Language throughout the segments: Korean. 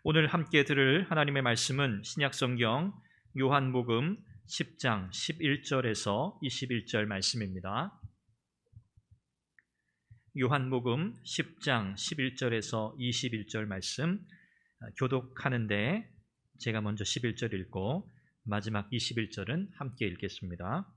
오늘 함께 들을 하나님의 말씀은 신약성경 요한복음 10장 11절에서 21절 말씀입니다. 요한복음 10장 11절에서 21절 말씀 교독하는데 제가 먼저 11절 읽고 마지막 21절은 함께 읽겠습니다.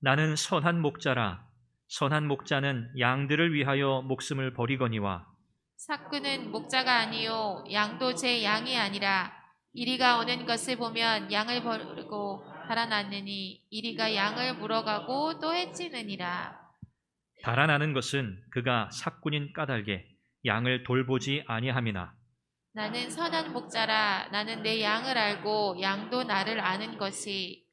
나는 선한 목자라. 선한 목자는 양들을 위하여 목숨을 버리거니와 삭구는 목자가 아니요 양도 제 양이 아니라 이리가 오는 것을 보면 양을 버리고 달아났느니 이리가 양을 물어가고 또 해치느니라. 달아나는 것은 그가 삭군인 까닭에 양을 돌보지 아니함이나 나는 선한 목자라. 나는 내 양을 알고 양도 나를 아는 것이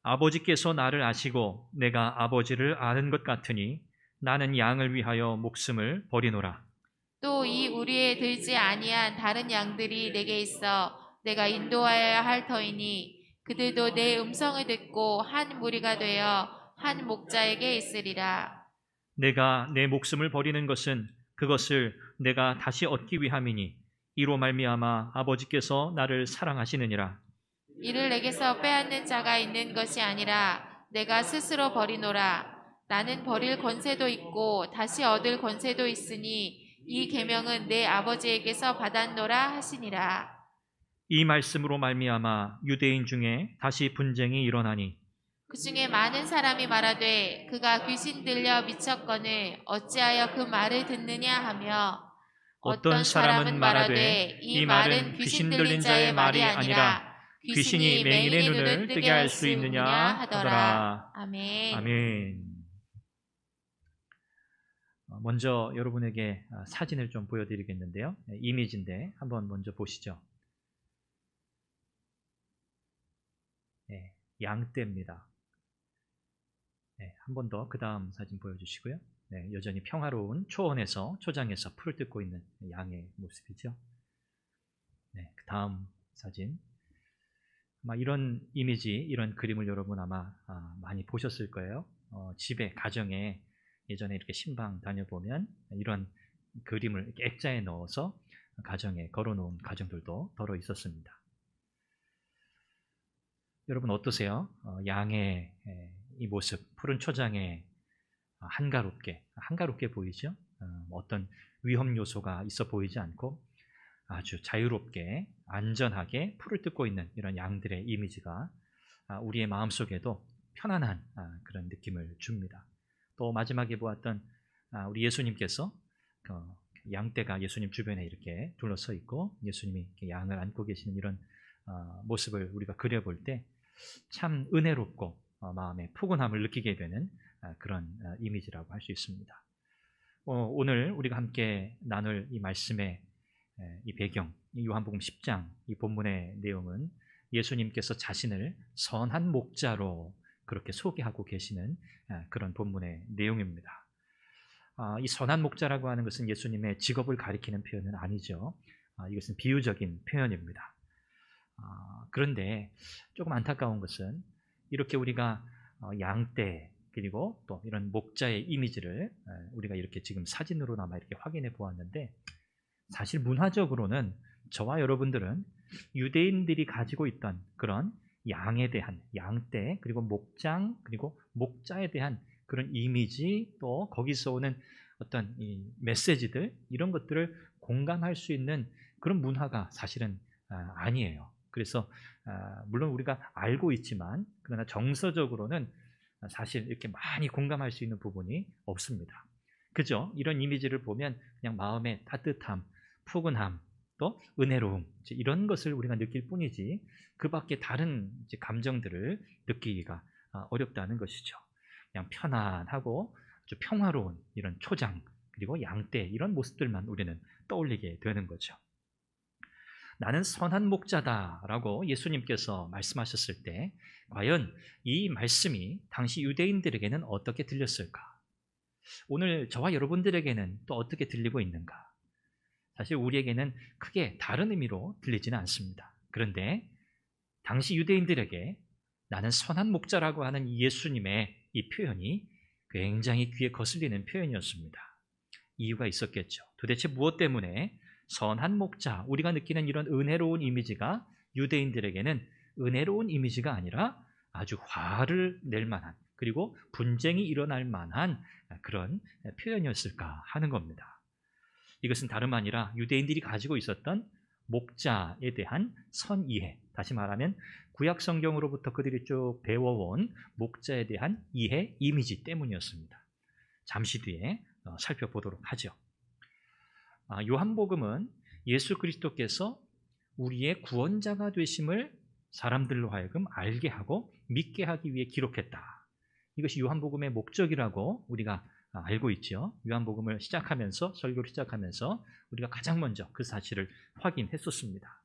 아버지께서 나를 아시고 내가 아버지를 아는 것 같으니 나는 양을 위하여 목숨을 버리노라. 또 이 우리에 들지 아니한 다른 양들이 내게 있어 내가 인도하여야 할 터이니 그들도 내 음성을 듣고 한 무리가 되어 한 목자에게 있으리라. 내가 내 목숨을 버리는 것은 그것을 내가 다시 얻기 위함이니 이로 말미암아 아버지께서 나를 사랑하시느니라. 이를 내게서 빼앗는 자가 있는 것이 아니라 내가 스스로 버리노라. 나는 버릴 권세도 있고 다시 얻을 권세도 있으니 이 계명은 내 아버지에게서 받았노라 하시니라. 이 말씀으로 말미암아 유대인 중에 다시 분쟁이 일어나니 그 중에 많은 사람이 말하되 그가 귀신 들려 미쳤거늘 어찌하여 그 말을 듣느냐 하며 어떤 사람은 말하되 이 말은 귀신 들린 자의 말이 아니라 귀신이 맹인의 눈을 뜨게 할 수 있느냐 하더라. 아멘. 아멘. 먼저 여러분에게 사진을 좀 보여드리겠는데요. 이미지인데 한번 먼저 보시죠. 네, 양떼입니다. 네, 한 번 더 그 다음 사진 보여주시고요. 네, 여전히 평화로운 초장에서 풀을 뜯고 있는 양의 모습이죠. 네, 그 다음 사진. 아마 이런 이미지, 이런 그림을 여러분 아마 많이 보셨을 거예요. 집에, 가정에 예전에 이렇게 신방 다녀보면 이런 그림을 이렇게 액자에 넣어서 가정에 걸어놓은 가정들도 더러 있었습니다. 여러분 어떠세요? 양의 이 모습, 푸른 초장에 한가롭게 보이죠? 어떤 위험 요소가 있어 보이지 않고 아주 자유롭게 안전하게 풀을 뜯고 있는 이런 양들의 이미지가 우리의 마음속에도 편안한 그런 느낌을 줍니다. 또 마지막에 보았던 우리 예수님께서 양떼가 예수님 주변에 이렇게 둘러서 있고 예수님이 이렇게 양을 안고 계시는 이런 모습을 우리가 그려볼 때 참 은혜롭고 마음의 포근함을 느끼게 되는 그런 이미지라고 할 수 있습니다. 오늘 우리가 함께 나눌 이 말씀의 이 배경, 이 요한복음 10장 이 본문의 내용은 예수님께서 자신을 선한 목자로 그렇게 소개하고 계시는 그런 본문의 내용입니다. 이 선한 목자라고 하는 것은 예수님의 직업을 가리키는 표현은 아니죠. 이것은 비유적인 표현입니다. 그런데 조금 안타까운 것은 이렇게 우리가 양떼 그리고 또 이런 목자의 이미지를 우리가 이렇게 지금 사진으로나마 이렇게 확인해 보았는데 사실 문화적으로는 저와 여러분들은 유대인들이 가지고 있던 그런 양에 대한 양떼 그리고 목장 그리고 목자에 대한 그런 이미지 또 거기서 오는 어떤 이 메시지들 이런 것들을 공감할 수 있는 그런 문화가 사실은 아니에요. 그래서 물론 우리가 알고 있지만 그러나 정서적으로는 사실 이렇게 많이 공감할 수 있는 부분이 없습니다. 그죠? 이런 이미지를 보면 그냥 마음의 따뜻함, 푸근함, 또 은혜로움 이런 것을 우리가 느낄 뿐이지 그 밖에 다른 감정들을 느끼기가 어렵다는 것이죠. 그냥 편안하고 아주 평화로운 이런 초장 그리고 양떼 이런 모습들만 우리는 떠올리게 되는 거죠. 나는 선한 목자다라고 예수님께서 말씀하셨을 때 과연 이 말씀이 당시 유대인들에게는 어떻게 들렸을까? 오늘 저와 여러분들에게는 또 어떻게 들리고 있는가? 사실 우리에게는 크게 다른 의미로 들리지는 않습니다. 그런데 당시 유대인들에게 나는 선한 목자라고 하는 예수님의 이 표현이 굉장히 귀에 거슬리는 표현이었습니다. 이유가 있었겠죠. 도대체 무엇 때문에 선한 목자, 우리가 느끼는 이런 은혜로운 이미지가 유대인들에게는 은혜로운 이미지가 아니라 아주 화를 낼 만한, 그리고 분쟁이 일어날 만한 그런 표현이었을까 하는 겁니다. 이것은 다름 아니라 유대인들이 가지고 있었던 목자에 대한 선이해, 다시 말하면 구약 성경으로부터 그들이 쭉 배워온 목자에 대한 이해, 이미지 때문이었습니다. 잠시 뒤에 살펴보도록 하죠. 요한복음은 예수 그리스도께서 우리의 구원자가 되심을 사람들로 하여금 알게 하고 믿게 하기 위해 기록했다. 이것이 요한복음의 목적이라고 우리가 알고 있죠. 요한복음을 시작하면서, 설교를 시작하면서 우리가 가장 먼저 그 사실을 확인했었습니다.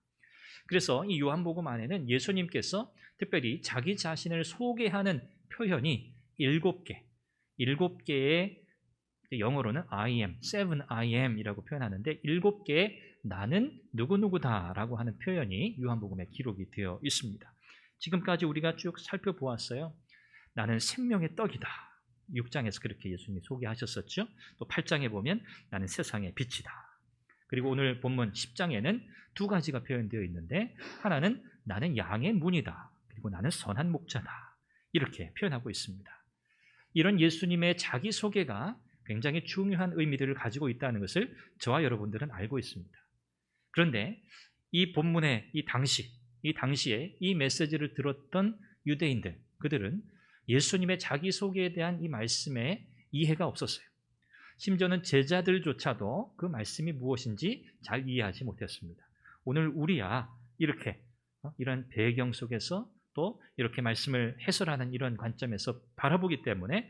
그래서 이 요한복음 안에는 예수님께서 특별히 자기 자신을 소개하는 표현이 7개의 영어로는 I am, 7 I am 이라고 표현하는데 7개의 나는 누구누구다라고 하는 표현이 요한복음에 기록이 되어 있습니다. 지금까지 우리가 쭉 살펴보았어요. 나는 생명의 떡이다. 6장에서 그렇게 예수님이 소개하셨었죠. 또 8장에 보면 나는 세상의 빛이다. 그리고 오늘 본문 10장에는 두 가지가 표현되어 있는데 하나는 나는 양의 문이다. 그리고 나는 선한 목자다. 이렇게 표현하고 있습니다. 이런 예수님의 자기소개가 굉장히 중요한 의미들을 가지고 있다는 것을 저와 여러분들은 알고 있습니다. 그런데 이 본문의 이 당시에 이 메시지를 들었던 유대인들, 그들은 예수님의 자기소개에 대한 이 말씀에 이해가 없었어요. 심지어는 제자들조차도 그 말씀이 무엇인지 잘 이해하지 못했습니다. 오늘 우리야 이렇게 이런 배경 속에서 또 이렇게 말씀을 해설하는 이런 관점에서 바라보기 때문에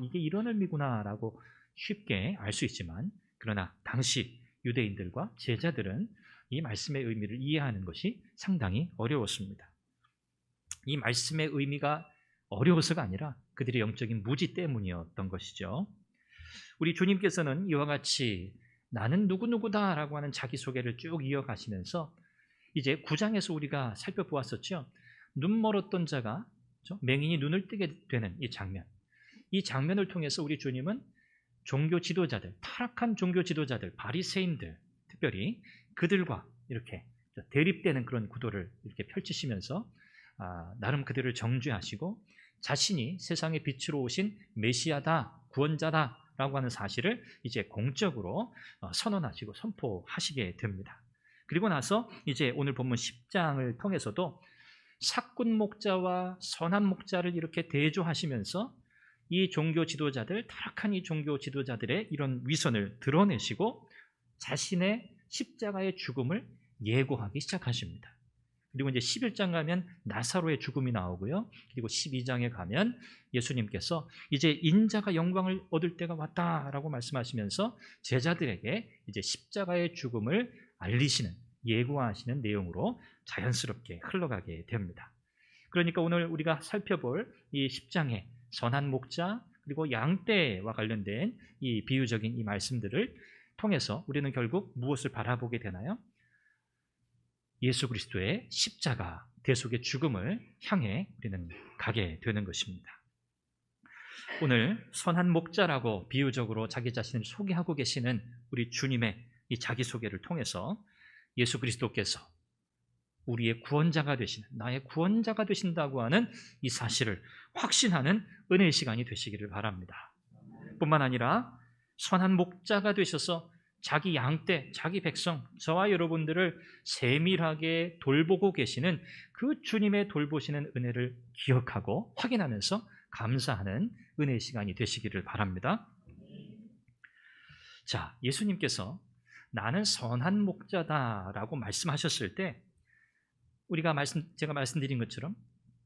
이게 이런 의미구나라고 쉽게 알 수 있지만, 그러나 당시 유대인들과 제자들은 이 말씀의 의미를 이해하는 것이 상당히 어려웠습니다. 이 말씀의 의미가 어려워서가 아니라 그들의 영적인 무지 때문이었던 것이죠. 우리 주님께서는 이와 같이 나는 누구누구다라고 하는 자기소개를 쭉 이어가시면서 이제 9장에서 우리가 살펴보았었죠. 눈 멀었던 자가 맹인이 눈을 뜨게 되는 이 장면을 통해서 우리 주님은 종교 지도자들, 타락한 종교 지도자들, 바리새인들, 특별히 그들과 이렇게 대립되는 그런 구도를 이렇게 펼치시면서 나름 그들을 정죄하시고 자신이 세상의 빛으로 오신 메시아다, 구원자다라고 하는 사실을 이제 공적으로 선언하시고 선포하시게 됩니다. 그리고 나서 이제 오늘 본문 10장을 통해서도 삭군 목자와 선한 목자를 이렇게 대조하시면서 이 종교 지도자들, 타락한 이 종교 지도자들의 이런 위선을 드러내시고 자신의 십자가의 죽음을 예고하기 시작하십니다. 그리고 이제 11장 가면 나사로의 죽음이 나오고요. 그리고 12장에 가면 예수님께서 이제 인자가 영광을 얻을 때가 왔다라고 말씀하시면서 제자들에게 이제 십자가의 죽음을 알리시는, 예고하시는 내용으로 자연스럽게 흘러가게 됩니다. 그러니까 오늘 우리가 살펴볼 이 10장의 선한 목자 그리고 양떼와 관련된 이 비유적인 이 말씀들을 통해서 우리는 결국 무엇을 바라보게 되나요? 예수 그리스도의 십자가 대속의 죽음을 향해 우리는 가게 되는 것입니다. 오늘 선한 목자라고 비유적으로 자기 자신을 소개하고 계시는 우리 주님의 이 자기소개를 통해서 예수 그리스도께서 우리의 구원자가 되시는, 나의 구원자가 되신다고 하는 이 사실을 확신하는 은혜의 시간이 되시기를 바랍니다. 뿐만 아니라 선한 목자가 되셔서 자기 양떼, 자기 백성, 저와 여러분들을 세밀하게 돌보고 계시는 그 주님의 돌보시는 은혜를 기억하고 확인하면서 감사하는 은혜의 시간이 되시기를 바랍니다. 자, 예수님께서 나는 선한 목자다라고 말씀하셨을 때 제가 말씀드린 것처럼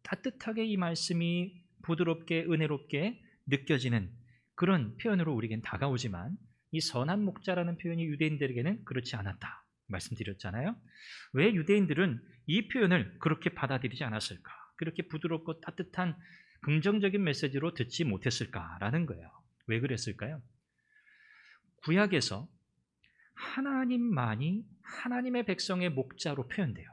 따뜻하게 이 말씀이 부드럽게 은혜롭게 느껴지는 그런 표현으로 우리에겐 다가오지만 이 선한 목자라는 표현이 유대인들에게는 그렇지 않았다 말씀드렸잖아요. 왜 유대인들은 이 표현을 그렇게 받아들이지 않았을까? 그렇게 부드럽고 따뜻한 긍정적인 메시지로 듣지 못했을까라는 거예요. 왜 그랬을까요? 구약에서 하나님만이 하나님의 백성의 목자로 표현돼요.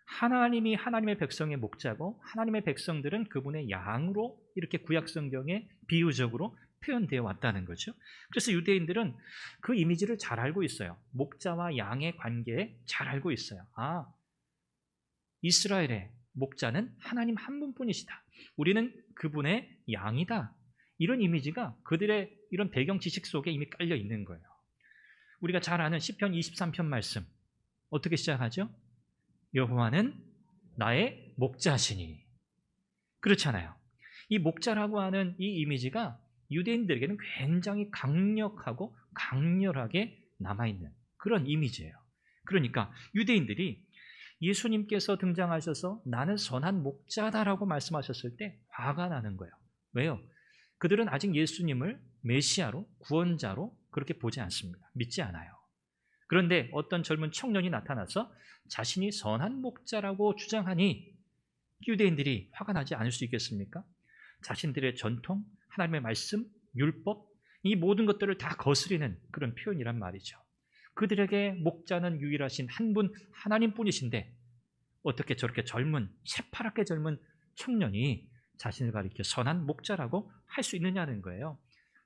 하나님이 하나님의 백성의 목자고 하나님의 백성들은 그분의 양으로 이렇게 구약 성경에 비유적으로 표현되어 왔다는 거죠. 그래서 유대인들은 그 이미지를 잘 알고 있어요. 목자와 양의 관계에 잘 알고 있어요. 아, 이스라엘의 목자는 하나님 한 분뿐이시다. 우리는 그분의 양이다. 이런 이미지가 그들의 이런 배경 지식 속에 이미 깔려 있는 거예요. 우리가 잘 아는 시편 23편 말씀 어떻게 시작하죠? 여호와는 나의 목자시니. 그렇잖아요. 이 목자라고 하는 이 이미지가 유대인들에게는 굉장히 강력하고 강렬하게 남아있는 그런 이미지예요. 그러니까 유대인들이 예수님께서 등장하셔서 나는 선한 목자다라고 말씀하셨을 때 화가 나는 거예요. 왜요? 그들은 아직 예수님을 메시아로, 구원자로 그렇게 보지 않습니다. 믿지 않아요. 그런데 어떤 젊은 청년이 나타나서 자신이 선한 목자라고 주장하니 유대인들이 화가 나지 않을 수 있겠습니까? 자신들의 전통, 하나님의 말씀, 율법, 이 모든 것들을 다 거스리는 그런 표현이란 말이죠. 그들에게 목자는 유일하신 한 분 하나님뿐이신데 어떻게 저렇게 젊은, 새파랗게 젊은 청년이 자신을 가리켜 선한 목자라고 할 수 있느냐는 거예요.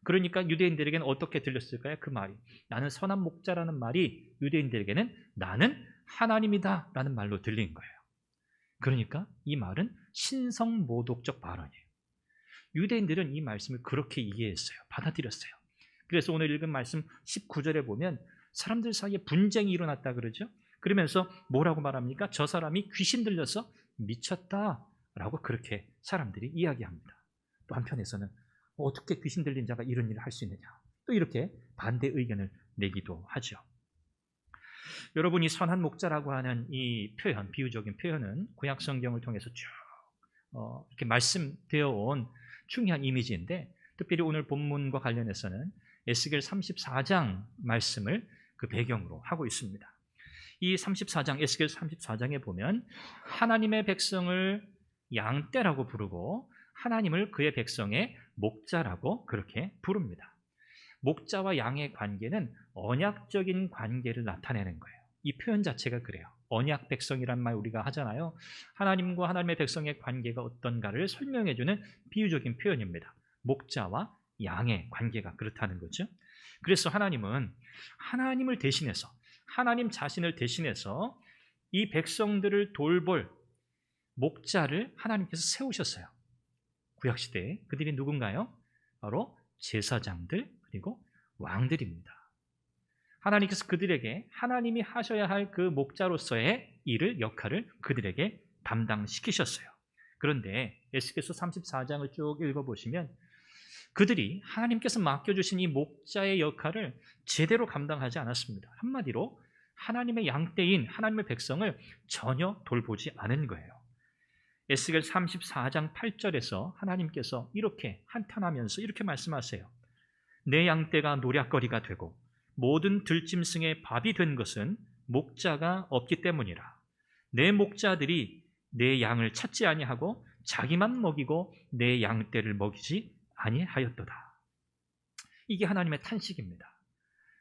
그러니까 유대인들에게는 어떻게 들렸을까요? 그 말이. 나는 선한 목자라는 말이 유대인들에게는 나는 하나님이다 라는 말로 들린 거예요. 그러니까 이 말은 신성모독적 발언이에요. 유대인들은 이 말씀을 그렇게 이해했어요. 받아들였어요. 그래서 오늘 읽은 말씀 19절에 보면 사람들 사이에 분쟁이 일어났다 그러죠. 그러면서 뭐라고 말합니까? 저 사람이 귀신 들려서 미쳤다라고 그렇게 사람들이 이야기합니다. 또 한편에서는 어떻게 귀신 들린 자가 이런 일을 할 수 있느냐. 또 이렇게 반대 의견을 내기도 하죠. 여러분이 선한 목자라고 하는 이 표현, 비유적인 표현은 구약 성경을 통해서 쭉 이렇게 말씀되어 온 중요한 이미지인데 특별히 오늘 본문과 관련해서는 에스겔 34장 말씀을 그 배경으로 하고 있습니다. 이 34장, 에스겔 34장에 보면 하나님의 백성을 양떼라고 부르고 하나님을 그의 백성의 목자라고 그렇게 부릅니다. 목자와 양의 관계는 언약적인 관계를 나타내는 거예요. 이 표현 자체가 그래요. 언약 백성이란 말 우리가 하잖아요. 하나님과 하나님의 백성의 관계가 어떤가를 설명해주는 비유적인 표현입니다. 목자와 양의 관계가 그렇다는 거죠. 그래서 하나님은 하나님을 대신해서 하나님 자신을 대신해서 이 백성들을 돌볼 목자를 하나님께서 세우셨어요. 구약시대에 그들이 누군가요? 바로 제사장들 그리고 왕들입니다. 하나님께서 그들에게 하나님이 하셔야 할 그 목자로서의 일을, 역할을 그들에게 담당시키셨어요. 그런데 에스겔서 34장을 쭉 읽어보시면 그들이 하나님께서 맡겨주신 이 목자의 역할을 제대로 감당하지 않았습니다. 한마디로 하나님의 양떼인 하나님의 백성을 전혀 돌보지 않은 거예요. 에스겔 34장 8절에서 하나님께서 이렇게 한탄하면서 이렇게 말씀하세요. 내 양떼가 노략거리가 되고 모든 들짐승의 밥이 된 것은 목자가 없기 때문이라. 내 목자들이 내 양을 찾지 아니하고 자기만 먹이고 내 양떼를 먹이지 아니하였도다. 이게 하나님의 탄식입니다.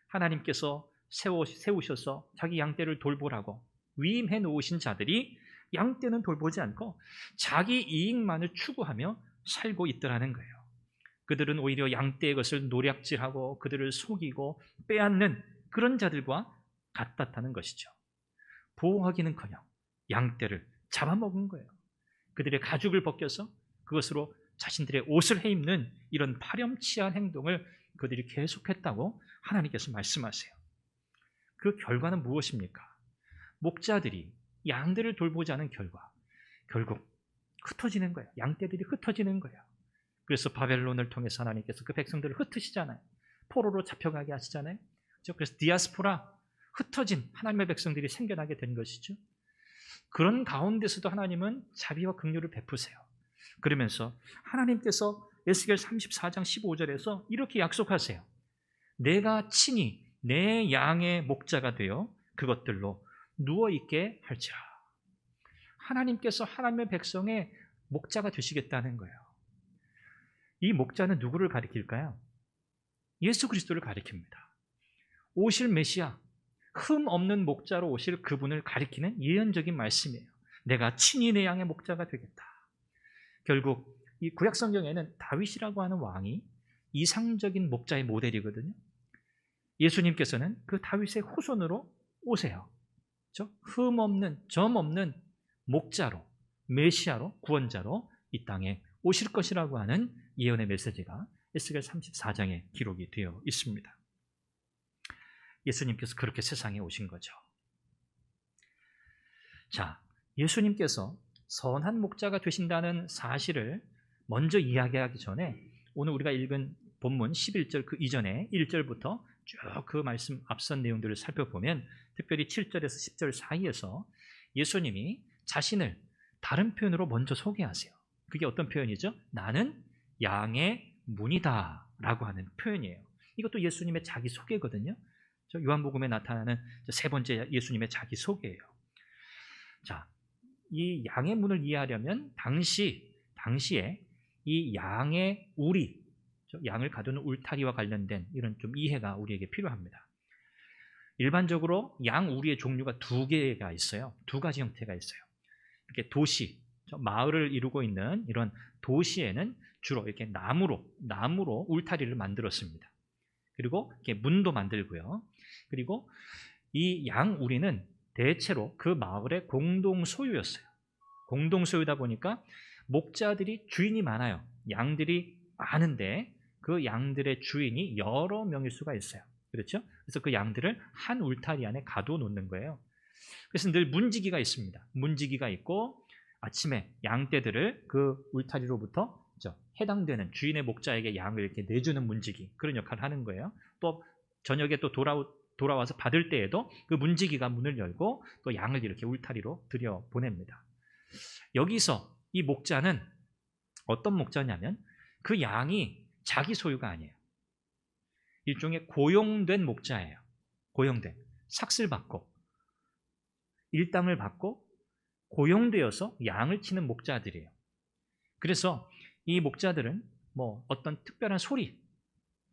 하나님께서 세우셔서 자기 양떼를 돌보라고 위임해 놓으신 자들이 양떼는 돌보지 않고 자기 이익만을 추구하며 살고 있더라는 거예요. 그들은 오히려 양떼의 것을 노략질하고 그들을 속이고 빼앗는 그런 자들과 같았다는 것이죠. 보호하기는커녕 양떼를 잡아먹은 거예요. 그들의 가죽을 벗겨서 그것으로 자신들의 옷을 해입는 이런 파렴치한 행동을 그들이 계속했다고 하나님께서 말씀하세요. 그 결과는 무엇입니까? 목자들이 양들을 돌보지 않은 결국 흩어지는 거예요. 양떼들이 흩어지는 거예요. 그래서 바벨론을 통해서 하나님께서 그 백성들을 흩으시잖아요. 포로로 잡혀가게 하시잖아요. 그래서 디아스포라, 흩어진 하나님의 백성들이 생겨나게 된 것이죠. 그런 가운데서도 하나님은 자비와 긍휼을 베푸세요. 그러면서 하나님께서 에스겔 34장 15절에서 이렇게 약속하세요. 내가 친히 내 양의 목자가 되어 그것들로 누워있게 할지라. 하나님께서 하나님의 백성의 목자가 되시겠다는 거예요. 이 목자는 누구를 가리킬까요? 예수 그리스도를 가리킵니다. 오실 메시아, 흠 없는 목자로 오실 그분을 가리키는 예언적인 말씀이에요. 내가 친히 내 양의 목자가 되겠다. 결국 이 구약 성경에는 다윗이라고 하는 왕이 이상적인 목자의 모델이거든요. 예수님께서는 그 다윗의 후손으로 오세요. 그렇죠? 흠 없는, 점 없는 목자로, 메시아로, 구원자로 이 땅에 오실 것이라고 하는 예언의 메시지가 에스겔 34장에 기록이 되어 있습니다. 예수님께서 그렇게 세상에 오신 거죠. 자, 예수님께서 선한 목자가 되신다는 사실을 먼저 이야기하기 전에 오늘 우리가 읽은 본문 11절 그 이전에 1절부터 쭉 그 말씀 앞선 내용들을 살펴보면 특별히 7절에서 10절 사이에서 예수님이 자신을 다른 표현으로 먼저 소개하세요. 그게 어떤 표현이죠? 나는 양의 문이다 라고 하는 표현이에요. 이것도 예수님의 자기소개거든요. 요한복음에 나타나는 세 번째 예수님의 자기소개예요. 자, 이 양의 문을 이해하려면 당시에 이 양의 우리, 양을 가두는 울타리와 관련된 이런 좀 이해가 우리에게 필요합니다. 일반적으로 양 우리의 종류가 두 개가 있어요. 두 가지 형태가 있어요. 이렇게 도시, 마을을 이루고 있는 이런 도시에는 주로 이렇게 나무로 울타리를 만들었습니다. 그리고 이렇게 문도 만들고요. 그리고 이 양 우리는 대체로 그 마을의 공동 소유였어요. 공동 소유다 보니까 목자들이 주인이 많아요. 양들이 많은데 그 양들의 주인이 여러 명일 수가 있어요. 그렇죠? 그래서 그 양들을 한 울타리 안에 가둬놓는 거예요. 그래서 늘 문지기가 있습니다. 문지기가 있고 아침에 양떼들을 그 울타리로부터 해당되는 주인의 목자에게 양을 이렇게 내주는 문지기, 그런 역할을 하는 거예요. 또 저녁에 또 돌아와서 받을 때에도 그 문지기가 문을 열고 또 양을 이렇게 울타리로 들여보냅니다. 여기서 이 목자는 어떤 목자냐면 그 양이 자기 소유가 아니에요. 일종의 고용된 목자예요. 고용된, 삭슬 받고 일당을 받고 고용되어서 양을 치는 목자들이에요. 그래서 이 목자들은 뭐 어떤 특별한 소리,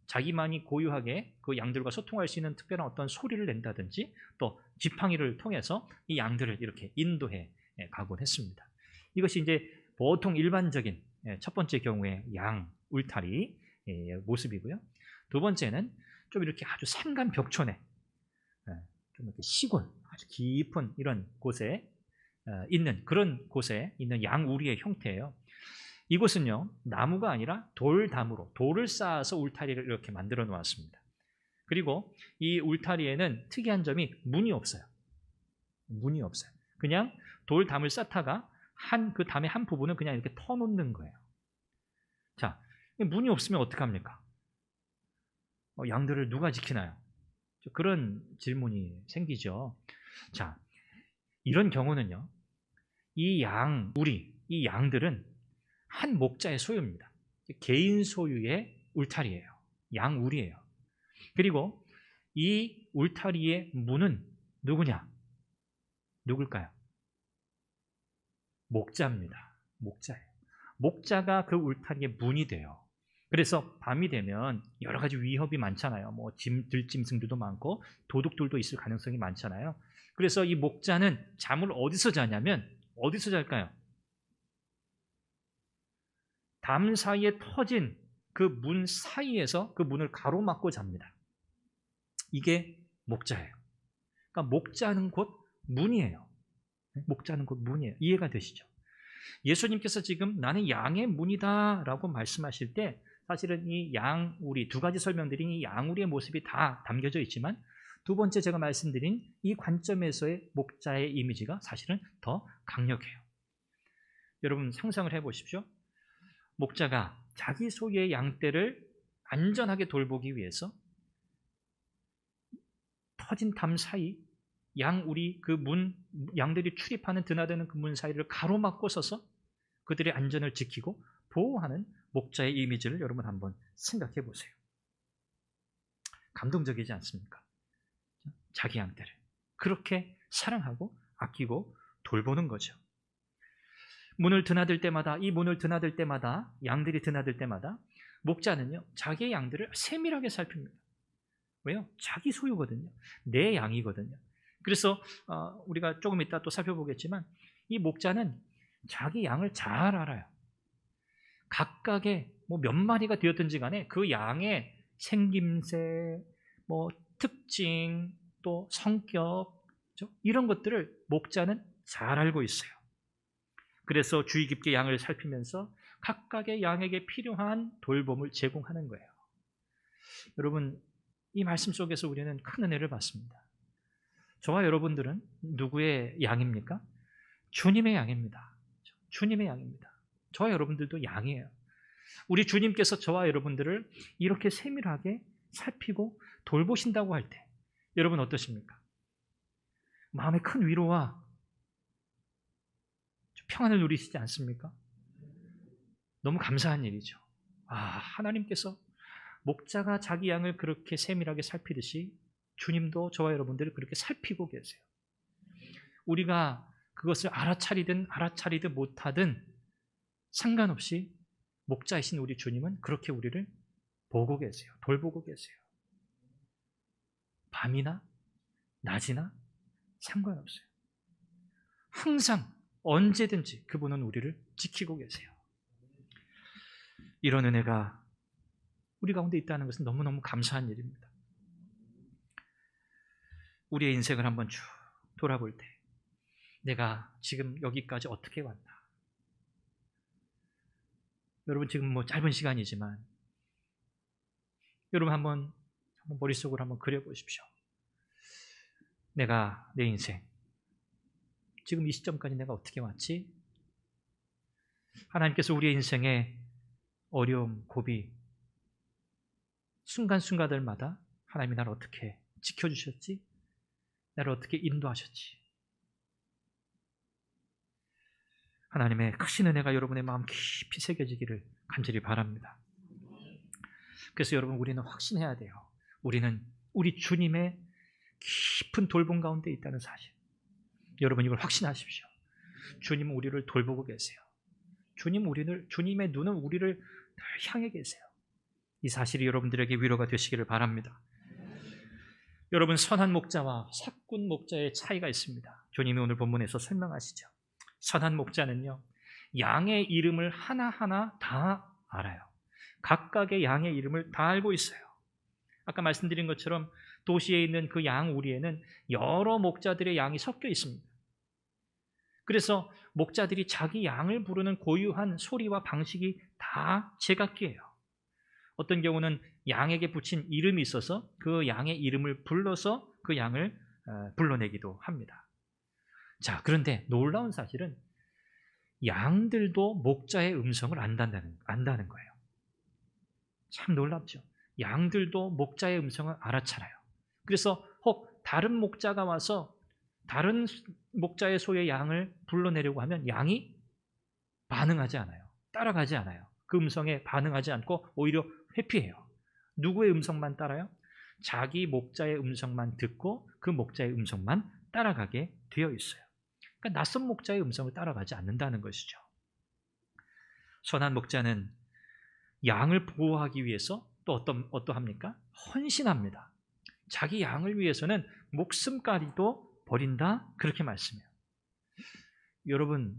자기만이 고유하게 그 양들과 소통할 수 있는 특별한 어떤 소리를 낸다든지 또 지팡이를 통해서 이 양들을 이렇게 인도해 가곤 했습니다. 이것이 이제 보통 일반적인 첫 번째 경우의 양 울타리 모습이고요. 두 번째는 좀 이렇게 아주 산간 벽촌에 좀 이렇게 시골, 아주 깊은 이런 곳에 있는 그런 곳에 있는 양 우리의 형태예요. 이곳은요, 나무가 아니라 돌담으로 돌을 쌓아서 울타리를 이렇게 만들어 놓았습니다. 그리고 이 울타리에는 특이한 점이 문이 없어요. 문이 없어요. 그냥 돌담을 쌓다가 그 담의 한 부분은 그냥 이렇게 터놓는 거예요. 자, 문이 없으면 어떡합니까? 양들을 누가 지키나요? 그런 질문이 생기죠. 자, 이런 경우는요, 이 양들은 한 목자의 소유입니다. 개인 소유의 울타리예요. 양우리예요. 그리고 이 울타리의 문은 누구냐? 누굴까요? 목자입니다. 목자예요. 목자가 그 울타리의 문이 돼요. 그래서 밤이 되면 여러 가지 위협이 많잖아요. 뭐 들짐승들도 많고 도둑들도 있을 가능성이 많잖아요. 그래서 이 목자는 잠을 어디서 자냐면 어디서 잘까요? 담 사이에 터진 그 문 사이에서 그 문을 가로막고 잡니다. 이게 목자예요. 그러니까 목자는 곧 문이에요. 목자는 곧 문이에요. 이해가 되시죠? 예수님께서 지금 나는 양의 문이다 라고 말씀하실 때 사실은 이 양우리, 두 가지 설명드린 이 양우리의 모습이 다 담겨져 있지만 두 번째 제가 말씀드린 이 관점에서의 목자의 이미지가 사실은 더 강력해요. 여러분 상상을 해보십시오. 목자가 자기 소유의 양떼를 안전하게 돌보기 위해서 터진 담 사이 양우리 그 양들이 출입하는 드나드는 그 문 사이를 가로막고 서서 그들의 안전을 지키고 보호하는 목자의 이미지를 여러분 한번 생각해 보세요. 감동적이지 않습니까? 자기 양떼를 그렇게 사랑하고 아끼고 돌보는 거죠. 문을 드나들 때마다, 이 문을 드나들 때마다, 양들이 드나들 때마다 목자는요, 자기의 양들을 세밀하게 살핍니다. 왜요? 자기 소유거든요. 내 양이거든요. 그래서 우리가 조금 이따 또 살펴보겠지만 이 목자는 자기 양을 잘 알아요. 각각의 뭐 몇 마리가 되었든지 간에 그 양의 생김새, 뭐 특징, 또 성격, 그렇죠? 이런 것들을 목자는 잘 알고 있어요. 그래서 주의 깊게 양을 살피면서 각각의 양에게 필요한 돌봄을 제공하는 거예요. 여러분, 이 말씀 속에서 우리는 큰 은혜를 받습니다. 저와 여러분들은 누구의 양입니까? 주님의 양입니다. 주님의 양입니다. 저와 여러분들도 양이에요. 우리 주님께서 저와 여러분들을 이렇게 세밀하게 살피고 돌보신다고 할 때 여러분 어떠십니까? 마음에 큰 위로와 평안을 누리시지 않습니까? 너무 감사한 일이죠. 하나님께서 목자가 자기 양을 그렇게 세밀하게 살피듯이 주님도 저와 여러분들을 그렇게 살피고 계세요. 우리가 그것을 알아차리든 못하든 상관없이 목자이신 우리 주님은 그렇게 우리를 보고 계세요. 돌보고 계세요. 밤이나 낮이나 상관없어요. 항상 언제든지 그분은 우리를 지키고 계세요. 이런 은혜가 우리 가운데 있다는 것은 너무너무 감사한 일입니다. 우리의 인생을 한번 쭉 돌아볼 때 내가 지금 여기까지 어떻게 왔나? 여러분 지금 뭐 짧은 시간이지만 여러분 한번 머릿속으로 한번 그려보십시오. 내가 내 인생 지금 이 시점까지 내가 어떻게 왔지? 하나님께서 우리의 인생에 어려움, 고비 순간순간들마다 하나님이 나를 어떻게 지켜주셨지? 나를 어떻게 인도하셨지? 하나님의 크신 은혜가 여러분의 마음 깊이 새겨지기를 간절히 바랍니다. 그래서 여러분 우리는 확신해야 돼요. 우리는 우리 주님의 깊은 돌봄 가운데 있다는 사실. 여러분 이걸 확신하십시오. 주님은 우리를 돌보고 계세요. 주님의 눈은 우리를 늘 향해 계세요. 이 사실이 여러분들에게 위로가 되시기를 바랍니다. 여러분 선한 목자와 사꾼 목자의 차이가 있습니다. 주님이 오늘 본문에서 설명하시죠. 선한 목자는요, 양의 이름을 하나하나 다 알아요. 각각의 양의 이름을 다 알고 있어요. 아까 말씀드린 것처럼 도시에 있는 그 양 우리에는 여러 목자들의 양이 섞여 있습니다. 그래서 목자들이 자기 양을 부르는 고유한 소리와 방식이 다 제각기예요. 어떤 경우는 양에게 붙인 이름이 있어서 그 양의 이름을 불러서 그 양을 불러내기도 합니다. 자, 그런데 놀라운 사실은 양들도 목자의 음성을 안다는 거예요. 참 놀랍죠. 양들도 목자의 음성을 알아차려요. 그래서 혹 다른 목자가 와서 다른 목자의 소의 양을 불러내려고 하면 양이 반응하지 않아요. 따라가지 않아요. 그 음성에 반응하지 않고 오히려 회피해요. 누구의 음성만 따라요? 자기 목자의 음성만 듣고 그 목자의 음성만 따라가게 되어 있어요. 그러니까 낯선 목자의 음성을 따라가지 않는다는 것이죠. 선한 목자는 양을 보호하기 위해서 또 어떠합니까? 헌신합니다. 자기 양을 위해서는 목숨까지도 버린다 그렇게 말씀해요. 여러분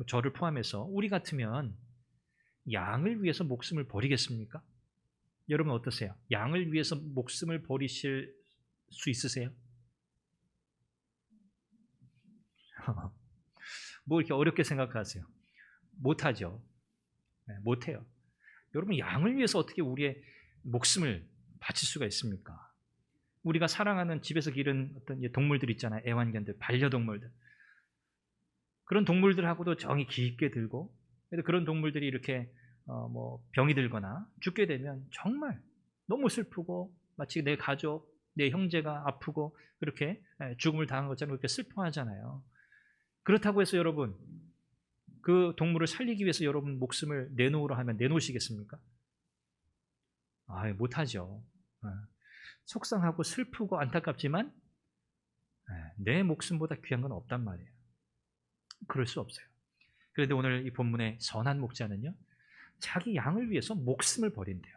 저를 포함해서 우리 같으면 양을 위해서 목숨을 버리겠습니까? 여러분 어떠세요? 양을 위해서 목숨을 버리실 수 있으세요? 뭐 이렇게 어렵게 생각하세요? 못하죠. 못해요. 여러분 양을 위해서 어떻게 우리의 목숨을 바칠 수가 있습니까? 우리가 사랑하는 집에서 기른 어떤 동물들 있잖아요. 애완견들, 반려동물들. 그런 동물들하고도 정이 깊게 들고 그런 동물들이 이렇게 병이 들거나 죽게 되면 정말 너무 슬프고 마치 내 가족, 내 형제가 아프고 그렇게 죽음을 당한 것처럼 그렇게 슬퍼하잖아요. 그렇다고 해서 여러분 그 동물을 살리기 위해서 여러분 목숨을 내놓으라 하면 내놓으시겠습니까? 못하죠. 속상하고 슬프고 안타깝지만 내 목숨보다 귀한 건 없단 말이에요. 그럴 수 없어요. 그런데 오늘 이 본문의 선한 목자는요, 자기 양을 위해서 목숨을 버린대요.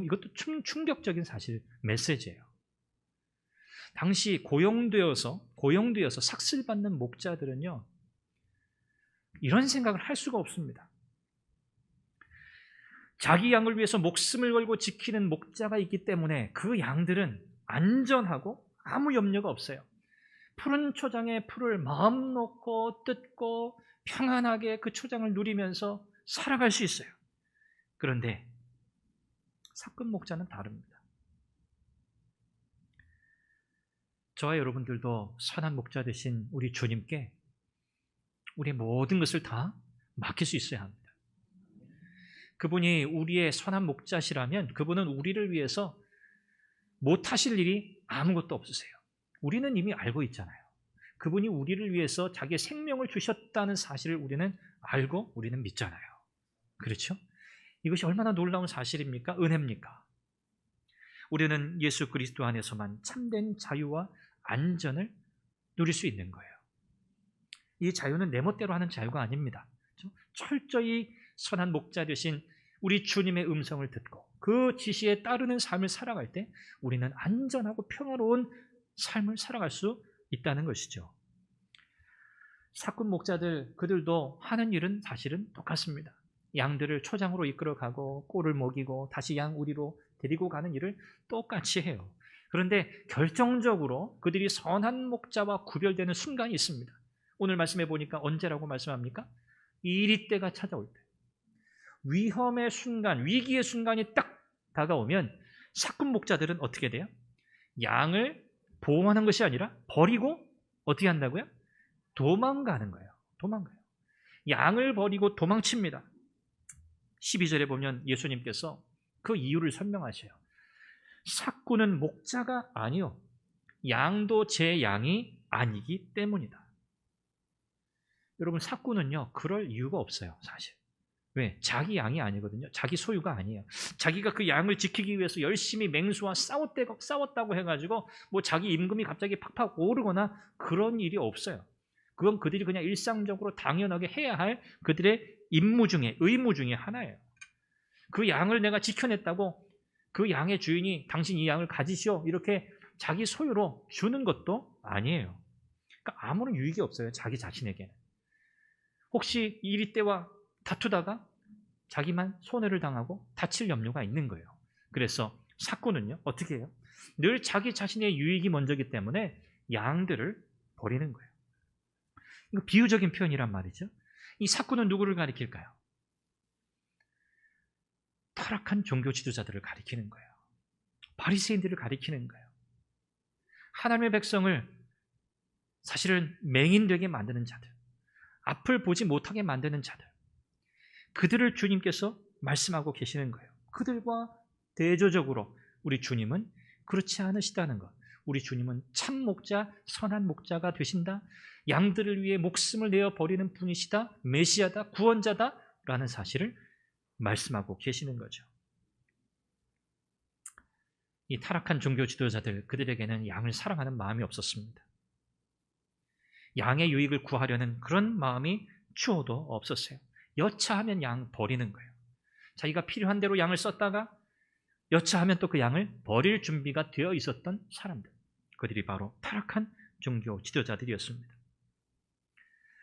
이것도 충격적인 사실 메시지예요. 당시 고용되어서 삭슬받는 목자들은요, 이런 생각을 할 수가 없습니다. 자기 양을 위해서 목숨을 걸고 지키는 목자가 있기 때문에 그 양들은 안전하고 아무 염려가 없어요. 푸른 초장에 풀을 마음 놓고 뜯고 평안하게 그 초장을 누리면서 살아갈 수 있어요. 그런데 사꾼 목자는 다릅니다. 저와 여러분들도 선한 목자 되신 우리 주님께 우리의 모든 것을 다 맡길 수 있어야 합니다. 그분이 우리의 선한 목자시라면 그분은 우리를 위해서 못하실 일이 아무것도 없으세요. 우리는 이미 알고 있잖아요. 그분이 우리를 위해서 자기의 생명을 주셨다는 사실을 우리는 알고 우리는 믿잖아요. 그렇죠? 이것이 얼마나 놀라운 사실입니까? 은혜입니까? 우리는 예수 그리스도 안에서만 참된 자유와 안전을 누릴 수 있는 거예요. 이 자유는 내 멋대로 하는 자유가 아닙니다. 철저히 선한 목자 되신 우리 주님의 음성을 듣고 그 지시에 따르는 삶을 살아갈 때 우리는 안전하고 평화로운 삶을 살아갈 수 있다는 것이죠. 사꾼 목자들, 그들도 하는 일은 사실은 똑같습니다. 양들을 초장으로 이끌어가고 꼴을 먹이고 다시 양 우리로 데리고 가는 일을 똑같이 해요. 그런데 결정적으로 그들이 선한 목자와 구별되는 순간이 있습니다. 오늘 말씀해 보니까 언제라고 말씀합니까? 이리 때가 찾아올 때. 위험의 순간, 위기의 순간이 딱 다가오면 사꾼 목자들은 어떻게 돼요? 양을 보호하는 것이 아니라 버리고 어떻게 한다고요? 도망가는 거예요. 도망가요. 양을 버리고 도망칩니다. 12절에 보면 예수님께서 그 이유를 설명하셔요. 사꾼은 목자가 아니요 양도 제 양이 아니기 때문이다. 여러분, 사꾼은요 그럴 이유가 없어요. 사실. 왜? 자기 양이 아니거든요. 자기 소유가 아니에요. 자기가 그 양을 지키기 위해서 열심히 맹수와 싸웠다고 해가지고 뭐 자기 임금이 갑자기 팍팍 오르거나 그런 일이 없어요. 그건 그들이 그냥 일상적으로 당연하게 해야 할 그들의 임무 중에, 의무 중에 하나예요. 그 양을 내가 지켜냈다고 그 양의 주인이 당신 이 양을 가지시오 이렇게 자기 소유로 주는 것도 아니에요. 그러니까 아무런 유익이 없어요. 자기 자신에게는. 혹시 이리 때와 다투다가 자기만 손해를 당하고 다칠 염려가 있는 거예요. 그래서 사꾼은요 어떻게 해요? 늘 자기 자신의 유익이 먼저기 때문에 양들을 버리는 거예요. 이거 비유적인 표현이란 말이죠. 이 사꾼은 누구를 가리킬까요? 타락한 종교 지도자들을 가리키는 거예요. 바리새인들을 가리키는 거예요. 하나님의 백성을 사실은 맹인되게 만드는 자들, 앞을 보지 못하게 만드는 자들, 그들을 주님께서 말씀하고 계시는 거예요. 그들과 대조적으로 우리 주님은 그렇지 않으시다는 것. 우리 주님은 참 목자, 선한 목자가 되신다. 양들을 위해 목숨을 내어 버리는 분이시다. 메시아다, 구원자다라는 사실을 말씀하고 계시는 거죠. 이 타락한 종교 지도자들, 그들에게는 양을 사랑하는 마음이 없었습니다. 양의 유익을 구하려는 그런 마음이 추호도 없었어요. 여차하면 양 버리는 거예요. 자기가 필요한 대로 양을 썼다가 여차하면 또 그 양을 버릴 준비가 되어 있었던 사람들, 그들이 바로 타락한 종교 지도자들이었습니다.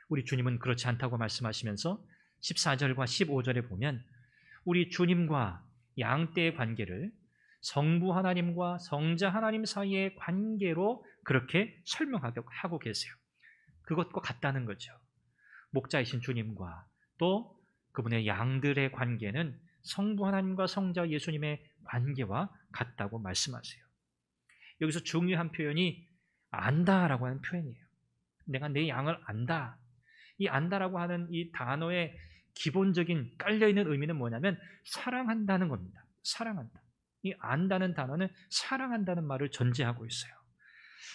우리 주님은 그렇지 않다고 말씀하시면서 14절과 15절에 보면 우리 주님과 양떼의 관계를 성부 하나님과 성자 하나님 사이의 관계로 그렇게 설명하고 계세요. 그것과 같다는 거죠. 목자이신 주님과 또 그분의 양들의 관계는 성부 하나님과 성자 예수님의 관계와 같다고 말씀하세요. 여기서 중요한 표현이 안다라고 하는 표현이에요. 내가 내 양을 안다. 이 안다라고 하는 이 단어의 기본적인 깔려있는 의미는 뭐냐면 사랑한다는 겁니다. 사랑한다. 이 안다는 단어는 사랑한다는 말을 전제하고 있어요.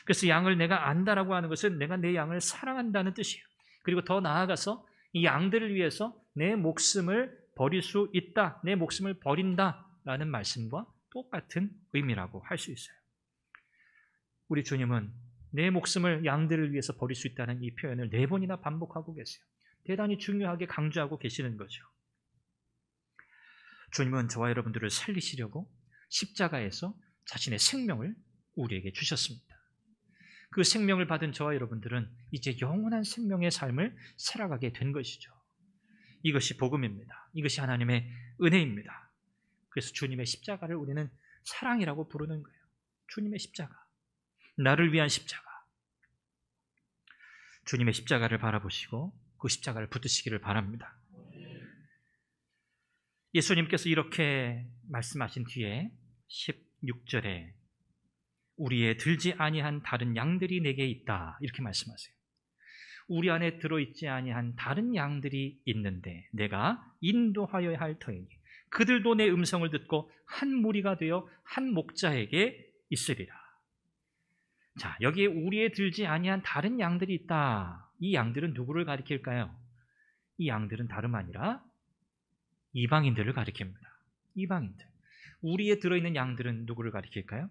그래서 양을 내가 안다라고 하는 것은 내가 내 양을 사랑한다는 뜻이에요. 그리고 더 나아가서 이 양들을 위해서 내 목숨을 버릴 수 있다, 내 목숨을 버린다라는 말씀과 똑같은 의미라고 할 수 있어요. 우리 주님은 내 목숨을 양들을 위해서 버릴 수 있다는 이 표현을 4번이나 반복하고 계세요. 대단히 중요하게 강조하고 계시는 거죠. 주님은 저와 여러분들을 살리시려고 십자가에서 자신의 생명을 우리에게 주셨습니다. 그 생명을 받은 저와 여러분들은 이제 영원한 생명의 삶을 살아가게 된 것이죠. 이것이 복음입니다. 이것이 하나님의 은혜입니다. 그래서 주님의 십자가를 우리는 사랑이라고 부르는 거예요. 주님의 십자가, 나를 위한 십자가. 주님의 십자가를 바라보시고 그 십자가를 붙드시기를 바랍니다. 예수님께서 이렇게 말씀하신 뒤에 16절에 우리의 들지 아니한 다른 양들이 내게 있다 이렇게 말씀하세요. 우리 안에 들어있지 아니한 다른 양들이 있는데 내가 인도하여야 할 터이니 그들도 내 음성을 듣고 한 무리가 되어 한 목자에게 있으리라. 자, 여기에 우리의 들지 아니한 다른 양들이 있다. 이 양들은 누구를 가리킬까요? 이 양들은 다름 아니라 이방인들을 가리킵니다. 이방인들. 우리에 들어있는 양들은 누구를 가리킬까요?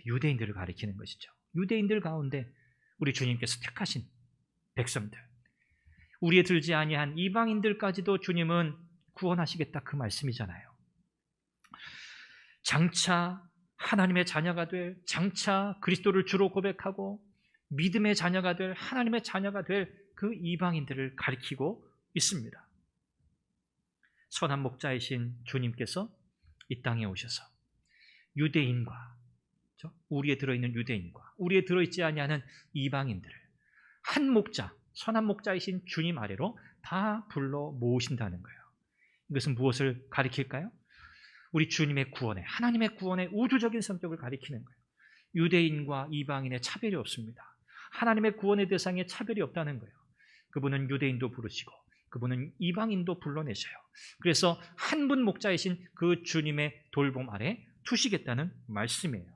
유대인들을 가리키는 것이죠. 유대인들 가운데 우리 주님께서 택하신 백성들, 우리에 들지 아니한 이방인들까지도 주님은 구원하시겠다 그 말씀이잖아요. 장차 하나님의 자녀가 될, 장차 그리스도를 주로 고백하고 믿음의 자녀가 될, 하나님의 자녀가 될 그 이방인들을 가리키고 있습니다. 선한 목자이신 주님께서 이 땅에 오셔서 유대인과, 우리에 들어있는 유대인과 우리에 들어있지 아니하는 이방인들을 한 목자, 선한 목자이신 주님 아래로 다 불러 모으신다는 거예요. 이것은 무엇을 가리킬까요? 우리 주님의 구원에, 하나님의 구원의 우주적인 성격을 가리키는 거예요. 유대인과 이방인의 차별이 없습니다. 하나님의 구원의 대상에 차별이 없다는 거예요. 그분은 유대인도 부르시고 그분은 이방인도 불러내셔요. 그래서 한 분 목자이신 그 주님의 돌봄 아래 두시겠다는 말씀이에요.